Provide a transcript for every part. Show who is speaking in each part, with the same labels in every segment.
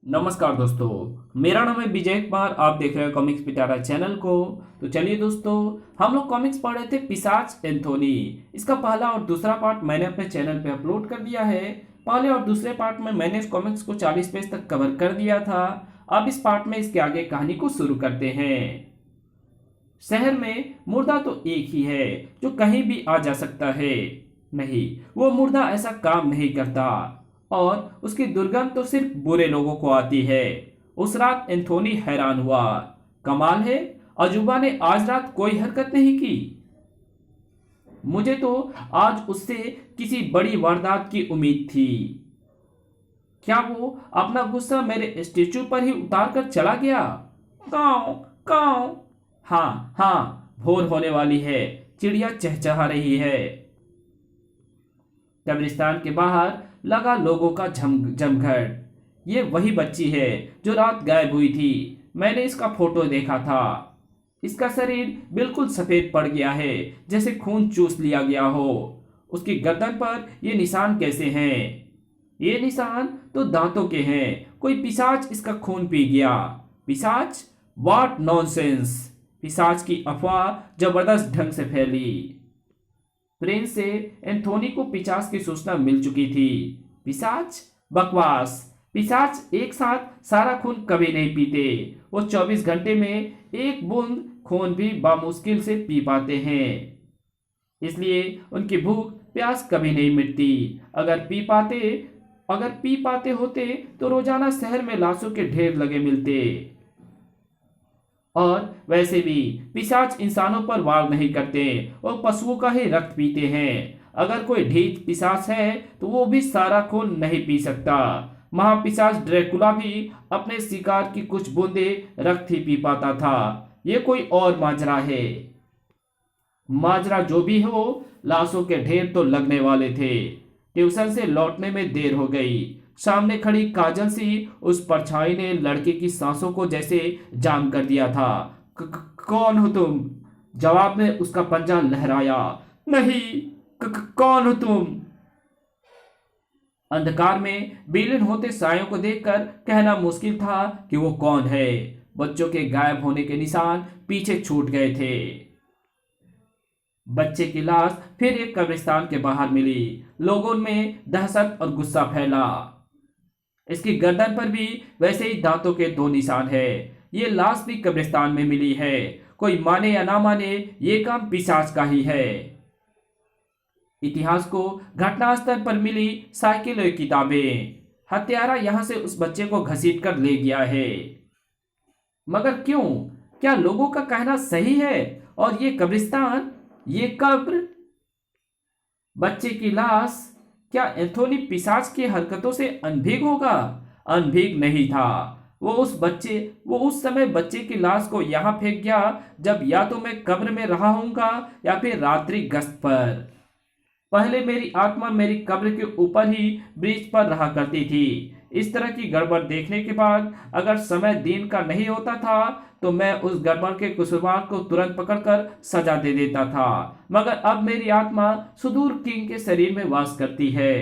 Speaker 1: नमस्कार दोस्तों। मेरा नाम है विजय कुमार। आप देख रहे हैं कॉमिक्स पिटारा चैनल को। तो चलिए दोस्तों, हम लोग कॉमिक्स पढ़ रहे थे पिशाच एंथोनी। इसका पहला और दूसरा पार्ट मैंने अपने चैनल पे अपलोड कर दिया है। पहले और दूसरे पार्ट में मैंने इस कॉमिक्स को 40 पेज तक कवर कर दिया था। अब इस पार्ट में इसके आगे कहानी को शुरू करते हैं। शहर में मुर्दा तो एक ही है जो कहीं भी आ जा सकता है। नहीं, वो मुर्दा ऐसा काम नहीं करता और उसकी दुर्गंध तो सिर्फ बुरे लोगों को आती है। उस रात एंथोनी हैरान हुआ। कमाल है, अजूबा ने आज रात कोई हरकत नहीं की। मुझे तो आज उससे किसी बड़ी वारदात की उम्मीद थी। क्या वो अपना गुस्सा मेरे स्टेचू पर ही उतार कर चला गया? काऊ काऊ। हाँ हाँ, भोर होने वाली है। चिड़िया चहचहा रही है। कब्रिस्तान के बाहर लगा लोगों का जमघट। ये वही बच्ची है जो रात गायब हुई थी। मैंने इसका फोटो देखा था। इसका शरीर बिल्कुल सफेद पड़ गया है, जैसे खून चूस लिया गया हो। उसकी गर्दन पर ये निशान कैसे हैं? ये निशान तो दांतों के हैं। कोई पिशाच इसका खून पी गया। पिशाच? What nonsense! पिशाच की अफवाह जबरदस्त ढंग से फैली। प्रिंस से एंथोनी को पिशाच की सूचना मिल चुकी थी। पिशाच? बकवास! पिशाच एक साथ सारा खून कभी नहीं पीते। वो 24 घंटे में एक बूंद खून भी बामुश्किल से पी पाते हैं। इसलिए उनकी भूख प्यास कभी नहीं मिटती। अगर पी पाते होते तो रोजाना शहर में लाशों के ढेर लगे मिलते। और वैसे भी पिशाच इंसानों पर वार नहीं करते, वो पशुओं का ही रक्त पीते हैं। अगर कोई ढीठ पिशाच है तो वो भी सारा खून नहीं पी सकता। महापिशाच ड्रैकुला भी अपने शिकार की कुछ बूंदे रक्त ही पी पाता था। ये कोई और माजरा है। माजरा जो भी हो, लाशों के ढेर तो लगने वाले थे। ट्यूशन से लौटने में देर हो गई। सामने खड़ी काजल सी उस परछाई ने लड़के की सांसों को जैसे जाम कर दिया था। कौन हो तुम? जवाब में उसका पंजा लहराया। नहीं। कौन हो तुम? अंधकार में विलीन होते सायों को देखकर कहना मुश्किल था कि वो कौन है। बच्चों के गायब होने के निशान पीछे छूट गए थे। बच्चे की लाश फिर एक कब्रिस्तान के बाहर मिली। लोगों में दहशत और गुस्सा फैला। इसकी गर्दन पर भी वैसे ही दांतों के दो निशान है। ये लाश भी कब्रिस्तान में मिली है। कोई माने या ना माने, ये काम पिशाच का ही है। इतिहास को घटनास्थल पर मिली साइकिल और किताबें। हत्यारा यहां से उस बच्चे को घसीट कर ले गया है। मगर क्यों? क्या लोगों का कहना सही है? और ये कब्रिस्तान, ये कब्र, बच्चे की लाश, क्या एंथोनी पिशाच की हरकतों से अनभीग होगा? अनभीग नहीं था। वो उस समय बच्चे की लाश को यहां फेंक गया जब या तो मैं कब्र में रहा होऊंगा या फिर रात्रि गश्त पर। पहले मेरी आत्मा मेरी कब्र के ऊपर ही ब्रिज पर रहा करती थी। इस तरह की गड़बड़ देखने के बाद अगर समय दिन का नहीं होता था तो मैं उस गड़बड़ के कसूरवार को तुरंत पकड़कर सजा दे देता था। मगर अब मेरी आत्मा सुदूर किंग के शरीर में वास करती है।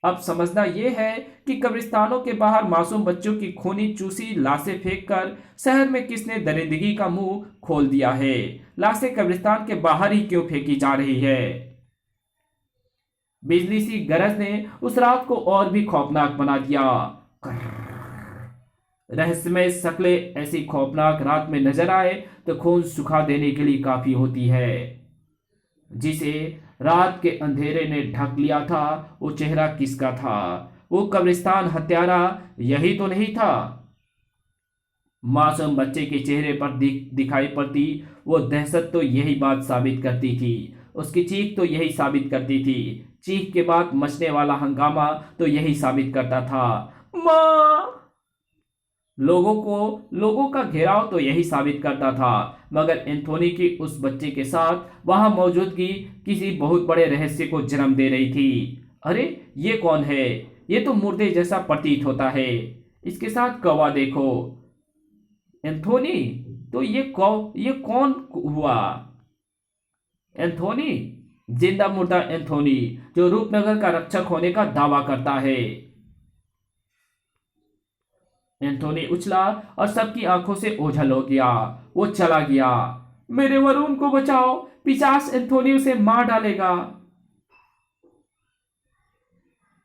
Speaker 1: अब समझना यह है कि कब्रिस्तानों के बाहर मासूम बच्चों की खूनी चूसी लाशें फेंककर शहर में किसने दरिंदगी का मुंह खोल दिया है। लाशें कब्रिस्तान के बाहर ही क्यों फेंकी जा रही है? बिजली सी गरज ने उस रात को और भी खौफनाक बना दिया। रहस्यमय शक्लें ऐसी खौफनाक रात में नजर आए तो खून सुखा देने के लिए काफी होती है। जिसे रात के अंधेरे ने ढक लिया था, वो चेहरा किसका था? वो कब्रिस्तान हत्यारा यही तो नहीं था? मासूम बच्चे के चेहरे पर दिखाई पड़ती वो दहशत तो यही बात साबित करती थी। उसकी चीख तो यही साबित करती थी। चीख के बाद मचने वाला हंगामा तो यही साबित करता था। माँ! लोगों का घेराव तो यही साबित करता था। मगर एंथोनी की उस बच्चे के साथ वहां मौजूदगी किसी बहुत बड़े रहस्य को जन्म दे रही थी। अरे, ये कौन है? ये तो मुर्दे जैसा प्रतीत होता है। इसके साथ कौवा देखो। एंथोनी? तो ये कौन हुआ? एंथोनी, जिंदा मुर्दा एंथोनी, जो रूपनगर का रक्षक होने का दावा करता है। एंथोनी उछला और सबकी आंखों से ओझल हो गया। वो चला गया। मेरे वरुण को बचाओ, पिशाच एंथोनी उसे मार डालेगा।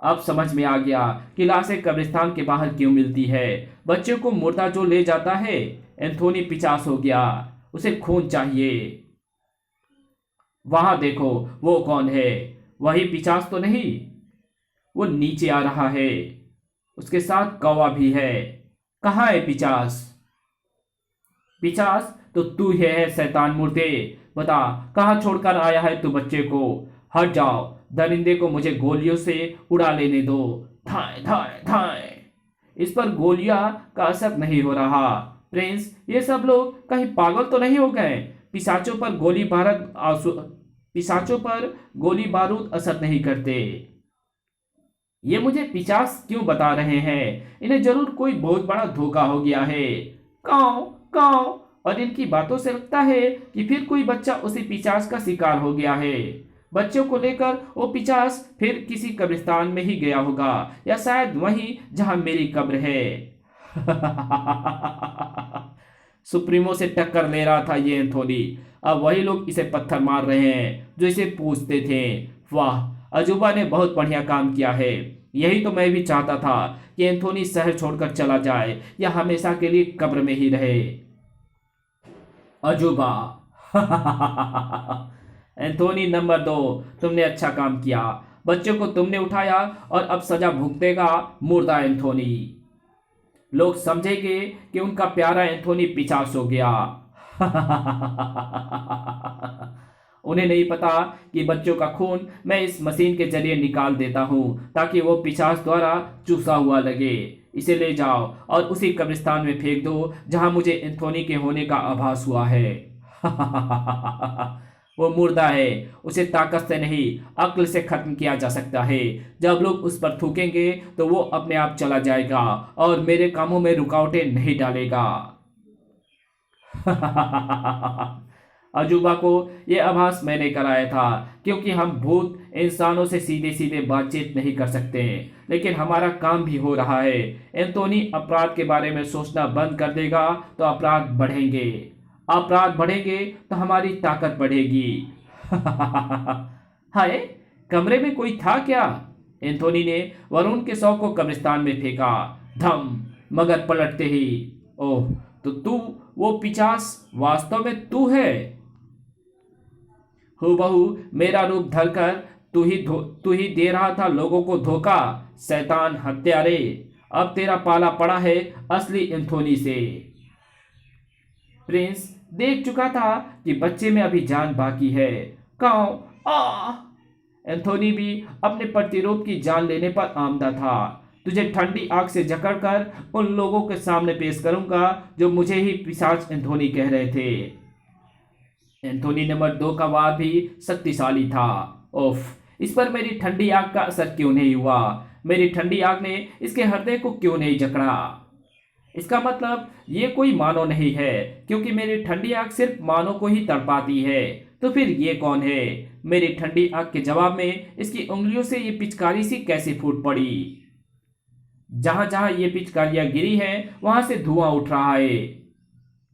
Speaker 1: अब समझ में आ गया कि लाशें कब्रिस्तान के बाहर क्यों मिलती है। बच्चे को मुर्दा जो ले जाता है। एंथोनी पिशाच हो गया, उसे खून चाहिए। वहां देखो, वो कौन है? वही पिशाच तो नहीं? वो नीचे आ रहा है, उसके साथ कौवा भी है। कहाँ है पिशाच? पिशाच तो तू ही है शैतान मुर्दे। बता, कहाँ छोड़कर आया है तू बच्चे को? हट जाओ, दरिंदे को मुझे गोलियों से उड़ा लेने दो। धाए धाए धाए। इस पर गोलियां का असर नहीं हो रहा। प्रिंस, ये सब लोग कहीं पागल तो नहीं हो गए? पिशाचों पर गोली बारूद असर नहीं करते। ये मुझे पिशाच क्यों बता रहे हैं? इन्हें जरूर कोई बहुत बड़ा धोखा हो गया है। काऊ काऊ। और इनकी बातों से लगता है कि फिर कोई बच्चा उसी पिशाच का शिकार हो गया है। बच्चों को लेकर वो पिशाच फिर किसी कब्रिस्तान में ही गया होगा, या शायद वहीं जहां मेरी कब्र है। सुप्रीमो से टक्कर ले रहा था ये एंथोनी। अब वही लोग इसे पत्थर मार रहे हैं जो इसे पूछते थे। वाह, अजूबा ने बहुत बढ़िया काम किया है। यही तो मैं भी चाहता था कि एंथोनी शहर छोड़कर चला जाए या हमेशा के लिए कब्र में ही रहे। अजूबा। एंथोनी नंबर 2, तुमने अच्छा काम किया। बच्चों को तुमने उठाया और अब सजा भुगतेगा मुर्दा एंथोनी। लोग समझेंगे कि उनका प्यारा एंथोनी पिशाच हो गया। उन्हें नहीं पता कि बच्चों का खून मैं इस मशीन के जरिए निकाल देता हूं ताकि वो पिशाच द्वारा चूसा हुआ लगे। इसे ले जाओ और उसी कब्रिस्तान में फेंक दो जहां मुझे एंथोनी के होने का आभास हुआ है। वो मुर्दा है, उसे ताकत से नहीं अक्ल से खत्म किया जा सकता है। जब लोग उस पर थूकेंगे तो वो अपने आप चला जाएगा और मेरे कामों में रुकावटें नहीं डालेगा। अजूबा को यह आभास मैंने कराया था, क्योंकि हम भूत इंसानों से सीधे सीधे बातचीत नहीं कर सकते, लेकिन हमारा काम भी हो रहा है। एंथोनी अपराध के बारे में सोचना बंद कर देगा तो अपराध बढ़ेंगे। अपराध बढ़ेंगे तो हमारी ताकत बढ़ेगी। हाय, कमरे में कोई था क्या? एंथोनी ने वरुण के शव को कब्रिस्तान में फेंका। धम। मगर पलटते ही, ओह, तो तू वो पिशाच वास्तव में तू है। हूबहू मेरा रूप धरकर तू ही दे रहा था लोगों को धोखा। शैतान हत्यारे, अब तेरा पाला पड़ा है असली एंथोनी से। प्रिंस देख चुका था कि बच्चे में अभी जान बाकी है। काऊ आ। एंथोनी भी अपने प्रतिरूप की जान लेने पर आमदा था। तुझे ठंडी आग से जकड़कर उन लोगों के सामने पेश करूंगा जो मुझे ही पिशाच एंथोनी कह रहे थे। एंथोनी नंबर 2 का वार भी शक्तिशाली था। ओफ, इस पर मेरी ठंडी आग का असर क्यों नहीं हुआ? मेरी ठंडी आग ने इसके हृदय को क्यों नहीं जकड़ा? इसका मतलब ये कोई मानव नहीं है, क्योंकि मेरी ठंडी आग सिर्फ मानव को ही तड़पाती है। तो फिर ये कौन है? मेरी ठंडी आग के जवाब में इसकी उंगलियों से ये पिचकारी सी कैसे फूट पड़ी? जहां जहां ये पिचकारियां गिरी हैं वहां से धुआं उठ रहा है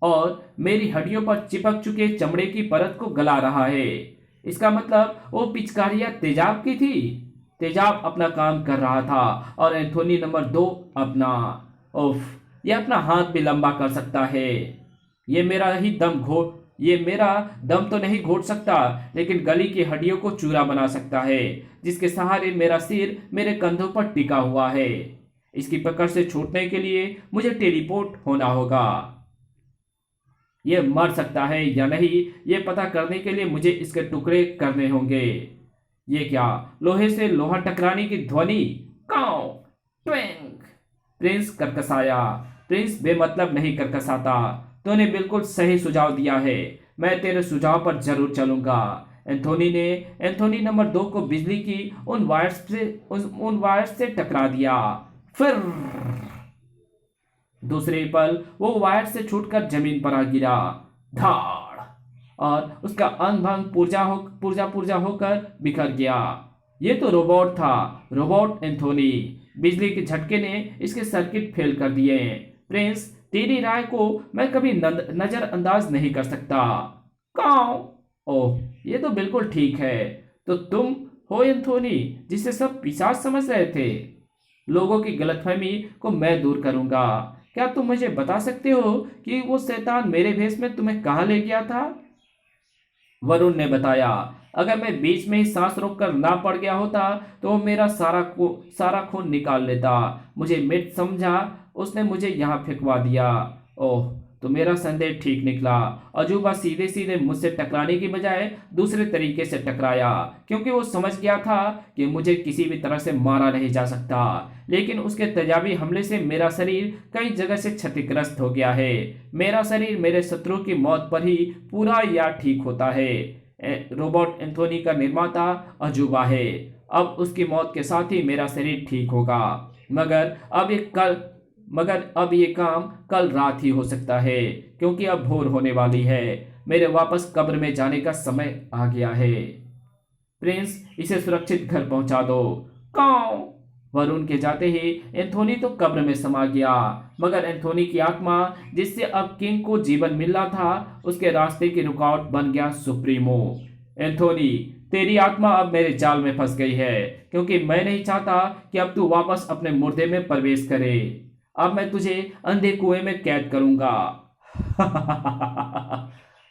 Speaker 1: और मेरी हड्डियों पर चिपक चुके चमड़े की परत को गला रहा है। इसका मतलब वो पिचकारियां तेजाब की थी। तेजाब अपना काम कर रहा था और एंथोनी नंबर 2 अपना। उफ, ये अपना हाथ भी लंबा कर सकता है। ये मेरा दम तो नहीं घोट सकता, लेकिन गली की हड्डियों को चूरा बना सकता है, जिसके सहारे मेरा सिर मेरे कंधों पर टिका हुआ है। इसकी पकड़ से छूटने के लिए मुझे टेलीपोर्ट होना होगा। ये मर सकता है या नहीं, ये पता करने के लिए मुझे इसके टुकड़े करने होंगे। ये क्या, लोहे से लोहा टकराने की ध्वनि? काऊ ट्विंक। प्रिंस करकसाया। प्रिंस बेमतलब नहीं करकसाता। तूने बिल्कुल सही सुझाव दिया है, मैं तेरे सुझाव पर जरूर चलूंगा। एंथोनी नंबर 2 को बिजली की उन वायर्स से टकरा दिया। फिर दूसरे पल वो वायर से छूटकर जमीन पर आ गिरा। धाड़। और उसका अंग भंग पुर्जा होकर बिखर गया। ये तो रोबोट था, रोबोट एंथोनी। बिजली के झटके ने इसके सर्किट फेल कर दिए। प्रिंस, तेरी राय को मैं कभी नजरअंदाज नहीं कर सकता। काऊ। ओह, ये तो बिल्कुल ठीक है। तो तुम हो एंथोनी, जिसे सब पिशाच समझ रहे थे। लोगों की गलतफहमी को मैं दूर करूंगा। क्या तुम मुझे बता सकते हो कि वो शैतान मेरे भेष में तुम्हें कहाँ ले गया था? वरुण ने बताया, अगर मैं बीच में ही सांस रोककर ना पड़ गया होता तो वो मेरा सारा खून निकाल लेता। मुझे मृत समझा, उसने मुझे यहाँ फेंकवा दिया। ओह, तो मेरा संदेह ठीक निकला। अजूबा सीधे सीधे मुझसे टकराने की बजाय दूसरे तरीके से टकराया, क्योंकि वो समझ गया था कि मुझे किसी भी तरह से मारा नहीं जा सकता। लेकिन उसके तेजाबी हमले से मेरा शरीर कई जगह से क्षतिग्रस्त हो गया है। मेरा शरीर मेरे शत्रु की मौत पर ही पूरा या ठीक होता है। रोबोट एंथोनी का निर्माता अजूबा है। अब उसकी मौत के साथ ही मेरा शरीर ठीक होगा। मगर अब ये काम कल रात ही हो सकता है, क्योंकि अब भोर होने वाली है। मेरे वापस कब्र में जाने का समय आ गया है। प्रिंस, इसे सुरक्षित घर पहुंचा दो। कौन? वरुण के जाते ही एंथोनी तो कब्र में समा गया, मगर एंथोनी की आत्मा, जिससे अब किंग को जीवन मिल रहा था, उसके रास्ते की रुकावट बन गया सुप्रीमो। एंथोनी, तेरी आत्मा अब मेरे जाल में फंस गई है, क्योंकि मैं नहीं चाहता कि अब तू वापस अपने मुर्दे में प्रवेश करे। अब मैं तुझे अंधे कुएं में कैद करूंगा।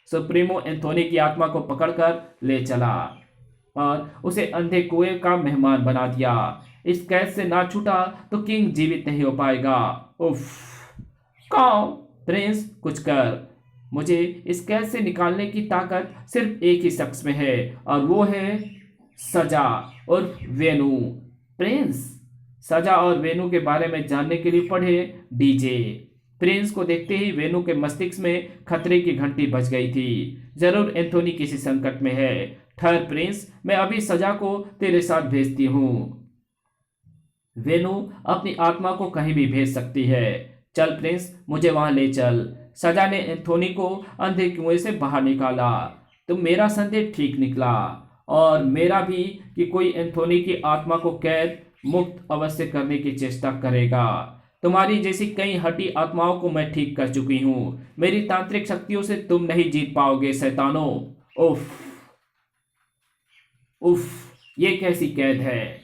Speaker 1: सुप्रीमो एंथोनी की आत्मा को पकड़कर ले चला और उसे अंधे कुएं का मेहमान बना दिया। इस कैद से ना छूटा तो किंग जीवित नहीं हो पाएगा। उफ। कौन? प्रिंस, कुछ कर। मुझे इस कैद से निकालने की ताकत सिर्फ एक ही शख्स में है, और वो है सजा और वेनु। प्रिंस, सजा और वेनु के बारे में जानने के लिए पढ़े डीजे। प्रिंस को देखते ही वेनु के मस्तिष्क में खतरे की घंटी बज गई थी। जरूर एंथोनी किसी संकट में है। ठहर प्रिंस, मैं अभी सजा को तेरे साथ भेजती हूँ। वेनु अपनी आत्मा को कहीं भी भेज सकती है। चल प्रिंस, मुझे वहां ले चल। सजा ने एंथोनी को अंधे कुएं से बाहर निकाला। तो मेरा संदेह ठीक निकला, और मेरा भी, कि कोई एंथोनी की आत्मा को कैद मुक्त अवश्य करने की चेष्टा करेगा। तुम्हारी जैसी कई हटी आत्माओं को मैं ठीक कर चुकी हूँ। मेरी तांत्रिक शक्तियों से तुम नहीं जीत पाओगे शैतानों। उफ उफ, ये कैसी कैद है?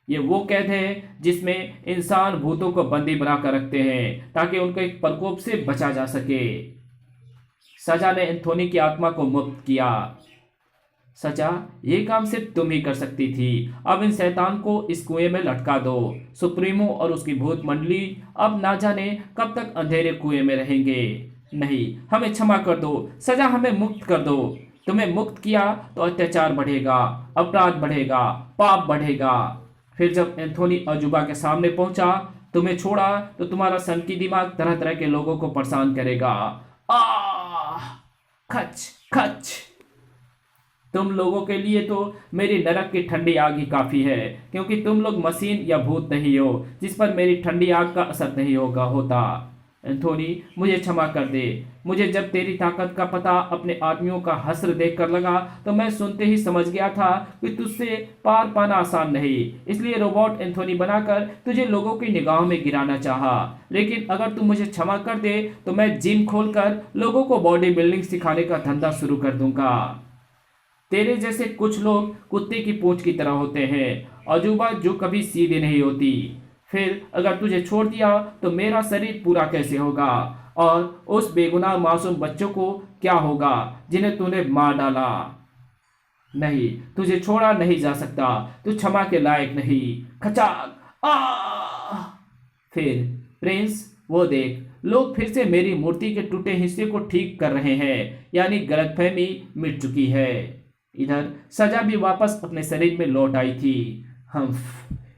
Speaker 1: ये वो कैद है जिसमें इंसान भूतों को बंदी बनाकर रखते हैं, ताकि उनके प्रकोप से बचा जा सके। सजा ने एंथोनी की आत्मा को मुक्त किया। सजा, ये काम सिर्फ तुम ही कर सकती थी। अब इन शैतान को इस कुएं में लटका दो। सुप्रीमो और उसकी भूत मंडली अब ना जाने कब तक अंधेरे कुएं में रहेंगे। नहीं, हमें क्षमा कर दो। सजा, हमें मुक्त कर दो। तुम्हें मुक्त किया तो अत्याचार बढ़ेगा, अपराध बढ़ेगा, पाप बढ़ेगा। फिर जब एंथोनी अजूबा के सामने पहुंचा, तुम्हें छोड़ा तो तुम्हारा सनकी दिमाग तरह तरह के लोगों को परेशान करेगा। आह, खच खच। तुम लोगों के लिए तो मेरी नरक की ठंडी आग ही काफी है, क्योंकि तुम लोग मशीन या भूत नहीं हो जिस पर मेरी ठंडी आग का असर नहीं होता। एंथोनी, मुझे क्षमा कर दे। मुझे जब तेरी ताकत का पता अपने आदमियों का हश्र देखकर लगा, तो मैं सुनते ही समझ गया था कि तुझसे पार पाना आसान नहीं। इसलिए रोबोट एंथोनी बनाकर तुझे लोगों की निगाहों में गिराना चाहा। लेकिन अगर तू मुझे क्षमा कर दे तो मैं जिम खोलकर लोगों को बॉडी बिल्डिंग सिखाने का धंधा शुरू कर दूंगा। तेरे जैसे कुछ लोग कुत्ते की पूंछ की तरह होते हैं, अजूबा, जो कभी सीधे नहीं होती। फिर अगर तुझे छोड़ दिया तो मेरा शरीर पूरा कैसे होगा, और उस बेगुनाह मासूम बच्चों को क्या होगा जिन्हें तूने मार डाला। नहीं, तुझे छोड़ा नहीं जा सकता। तू क्षमा के लायक नहीं। खचाक। आ! फिर प्रिंस, वो देख, लोग फिर से मेरी मूर्ति के टूटे हिस्से को ठीक कर रहे हैं, यानी गलतफहमी मिट चुकी है। इधर सजा भी वापस अपने शरीर में लौट आई थी। हम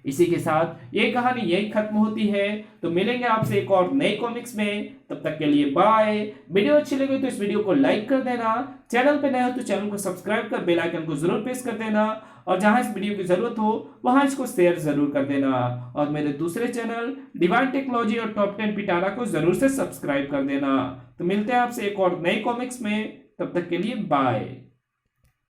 Speaker 1: इसी के साथ ये कहानी यही खत्म होती है। तो मिलेंगे आपसे एक और नए कॉमिक्स में। तब तक के लिए बाय। वीडियो अच्छी लगी तो इस वीडियो को लाइक कर देना। चैनल पे नए हो तो चैनल को सब्सक्राइब कर बेल आइकन को जरूर प्रेस कर देना, और जहां इस वीडियो की जरूरत हो वहां इसको शेयर जरूर कर देना। और मेरे दूसरे चैनल डिवाइन टेक्नोलॉजी और टॉप 10 पिटारा को जरूर से सब्सक्राइब कर देना। तो मिलते हैं आपसे एक और नए कॉमिक्स में। तब तक के लिए बाय।